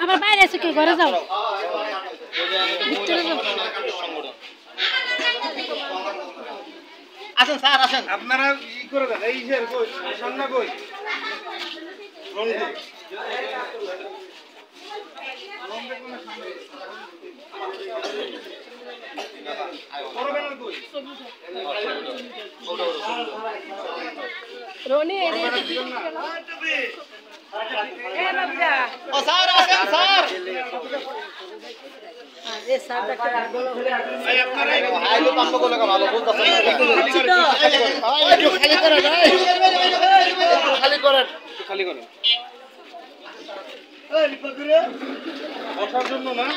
আবার বাইরে এসে কি ঘরে যাও আসেন স্যার আসেন আপনারা ই করে দেন এই যে কই সামনে কই রনি ও স্যার আসেন স্যার এ স্যার ডাক্তার এই আপনারা আইলো পাম্পকো লাগা ভালো বলতাছেন খালি করেন খালি করেন এই রিপাগুরে বসার জন্য না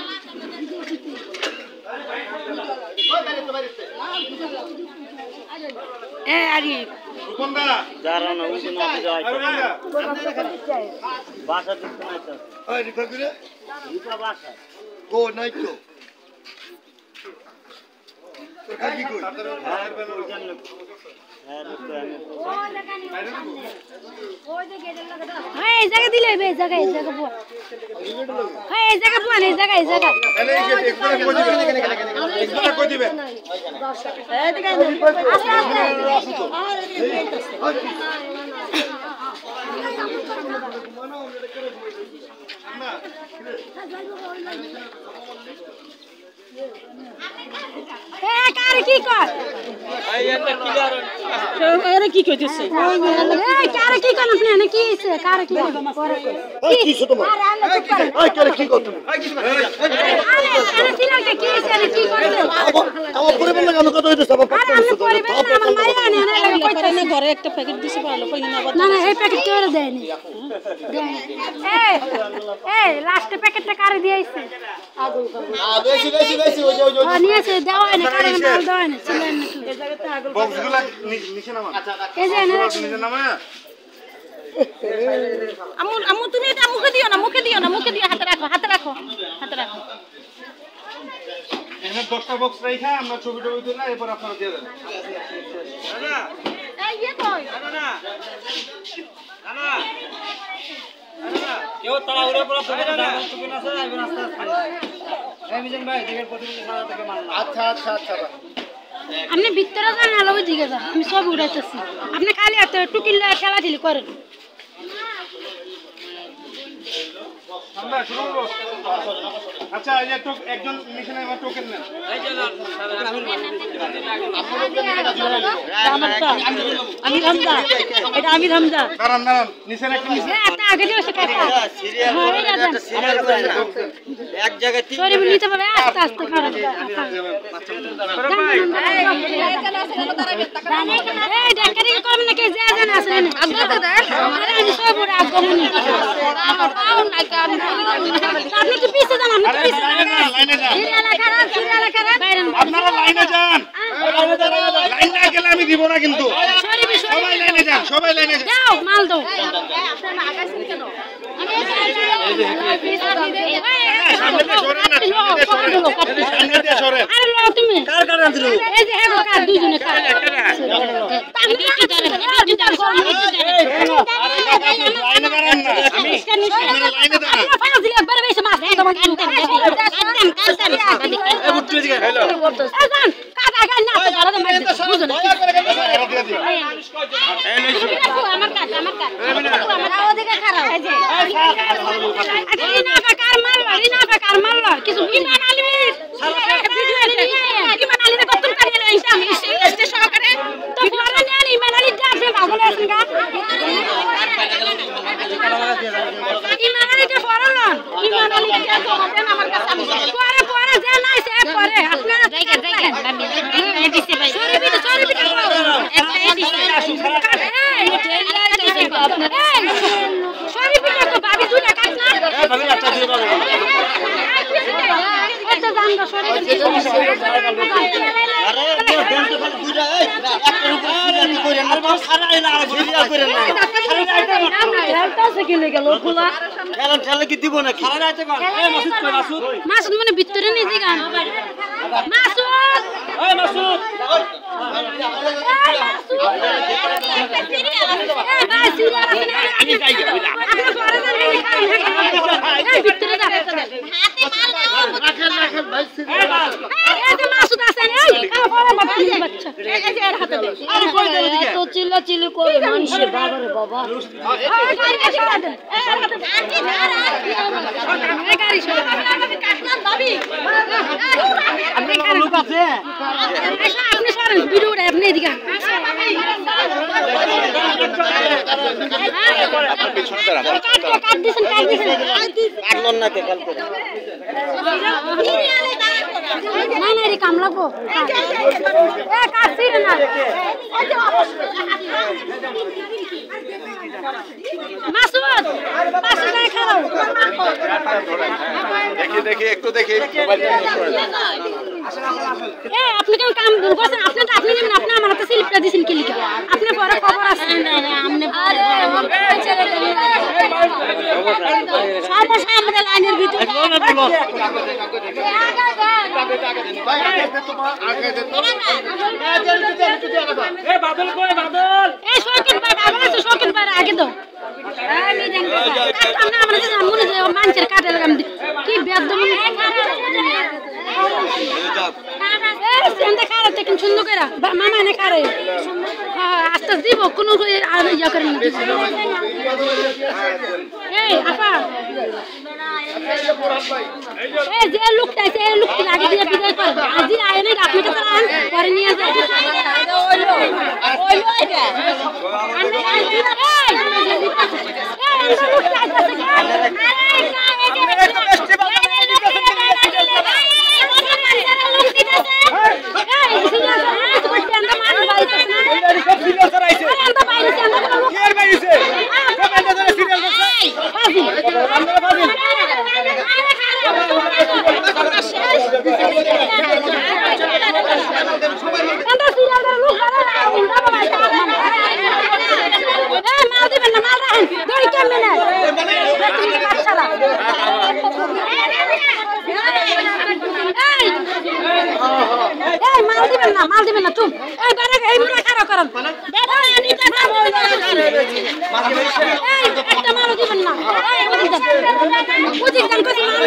এ আরি কোনটা যারা না উনি না যায় বাসা দিতে নাই তো এই রিপাগুরে রূপা বাসা গো নাই তো তোর কাকি কই হ্যাঁ এই জায়গা দিলে এই জায়গা বুয়া হ্যাঁ এই জায়গা বুয়া এই জায়গা তাহলে এই যে একবার কই দিবেন একবার কই দিবেন এই দিকে আস্তে এ কার কি কর এই এটা কি কারণ এরে কি কইতেছে এই কার কি কোন আপনি এনে কি হইছে কার কি করে এই কিছো তোমার এই কারে কি করতে আরে সিনাকে কি হইছে আরে কি করতে আমার পরিবার লাগা আমি কত হইতেছে আমার আরে আমি পরিবার না আমার মাইয়া আনে এনে কইতেছে ঘরে একটা প্যাকেট দিছে ভালো কইনা না না এই প্যাকেট কেউ দেয়নি এই লাস্ট প্যাকেটটা কারে দিয়েছে বেশি বেশি বেশি ওই যে নিয়েছে দেওয়া না কারে মাল দেওয়া না ছিলেন না এই জায়গাতে আগল বক্সগুলা নিচে নামা এই যে এনে নিচে নামা আমু তুমি এটা মুখে দিও না হাতে রাখো এখানে 10টা বক্স রাখা আমরা ছবি টবি তুলে এরপর আপনারা দিয়ে দেন এই ইয়ে কই কেউ তাড়াহুড়ো করে পড়ে না তুমি না স্যার আইবেন আস্তে আস্তে এই মিজান ভাই দেখেন প্রতিদিন সারা থেকে মানলাম আচ্ছা আচ্ছা আচ্ছা আপনি ভিতরে যান আলো দিকে যান আমি সব উড়াইতেছি আপনি খালি এত টুকিল খেলা দিলি করেন আমরা শুরু করব আচ্ছা এই যে একজন নিচে নামা টোকেন নেন এই যে আমি রামজা এটা আমি রামজা দাঁড়ান দাঁড়ান নিচে একটা নিচে একটা আগে দিয়ে কাটা সিরিয়াল করে না এক জায়গায় তিন সরি বলিতে পারে আস্তে আস্তে খারাপ এই ডাক্তারি করব নাকি যা জানা আছে না আগে দেখ আরে আমি সব বড় আগমনি আমার পাও না কাম আপনি তো পিছে যান আপনি তো পিছে লাইনে যান সিরিয়াল খারাপ আপনারা লাইনে যান লাইন না গেলে আমি দিব না কিন্তু সবাই লাইনে যান যাও মাল দাও সামনে দিয়ে সরেন না সামনে দিয়ে সরেন আরে লও তুমি কার কার আনছিল এই যে হেগো কার দুইজনে কার লাইনে দাঁড়ান না আপনারা লাইনে দাঁড়ান ফাইনাল দিলে একবার বেশি মাছ তোমার হ্যালো আজান কাটা গায় না তো ধরে মার বুঝো না আমার কাট আমার ওদিকে খারাপ এই যে রিনা বেকার মারলো কিছু ইমান আলী ভিডিও নিয়ে ইমান আলী কত কাজ নিয়ে ইসলাম ইসতে সহকারে তো বড় নিয়ে ইমান আলী যাবে পাগল আছেন গা ইমান আলী তে পড়ল ইমান আলী কে তো হবে না আমার কাছে পরে যে নাই সে পরে আপনারা দেখেন এডিসি ভাই সরি বিটা একটা এডিসি আপনারা সরি বিটা তো ভাবি দুটা কাট না ভাবি একটা দিয়ে পাবো এটা জানবা সরি আরে দেন তো খালি দুইটা এই একটার উপর সিরিয়াল করে আর বাস খারাই না সিরিয়াল করে না খেলতাছে কি লেগে লোকগুলা খেলা কি দিব না খারাই আছে কোন এই মাসুদ কই মাসুদ মাসুদ মানে ভিতরে নিয়ে দিগান মাসুদ এই মাসুদ আমি যাই আপনি পরে যান এই ভিতরে যা হাতে মাল রাখেন ভাই এই যে মাসুদ আছেন এই পরে বাচ্চা এই যে এর হাতে দে আরে কই দেন দিকে তো চিল্লাচিল্লি করে মানুষে বাবারে বাবা এই গাড়ি সরা দেন এই হাতে আনকি ধারা এই গাড়ি সরা আপনি কাটলাম ভাবি আপনি লোক আছে আপনি সরেন ভিডিওটা আপনি এদিকে কাট দিছেন কাটলন না কে কাল করে না না রে কাম লাগবো এ কাটছি না মাসুদ পাশে যায় খাও দেখি একটু দেখি মোবাইলটা নিয়ে সরে যান। এ আপনি কেন কাম করছেন আপনি তো আপনি যেমন আপনি আমার হাতে স্লিপটা দিছেন কি লিখা আপনি পরে খবর আছে আপনি সমস্যা আমাদের লাইনের ভিতরে এই বাদল কই বাদল এই শৌকিন ভাই বাবা আছে শৌকিন ভাই আগে দাও কাটতাম না আমরা জানি মনে যে মানুষের কাটে লাগাম কি বেদম খারাপ দেখুন সুন্দর করে মামা এনে কারে আস্তে দিব কোনো ইয়া করেন না এই আপা এই যে লোকটা আছে এই লোকটি আগে দিয়ে বিদায় করবে আজি আয়নে আপনি কাছে আন পরে নিয়ে যায় ওই এটা মাল দিবেন না চুপ এই বারে এই মুরা খারাপ করেন একটা মাল দিবেন না বুঝি গান কইছি মাল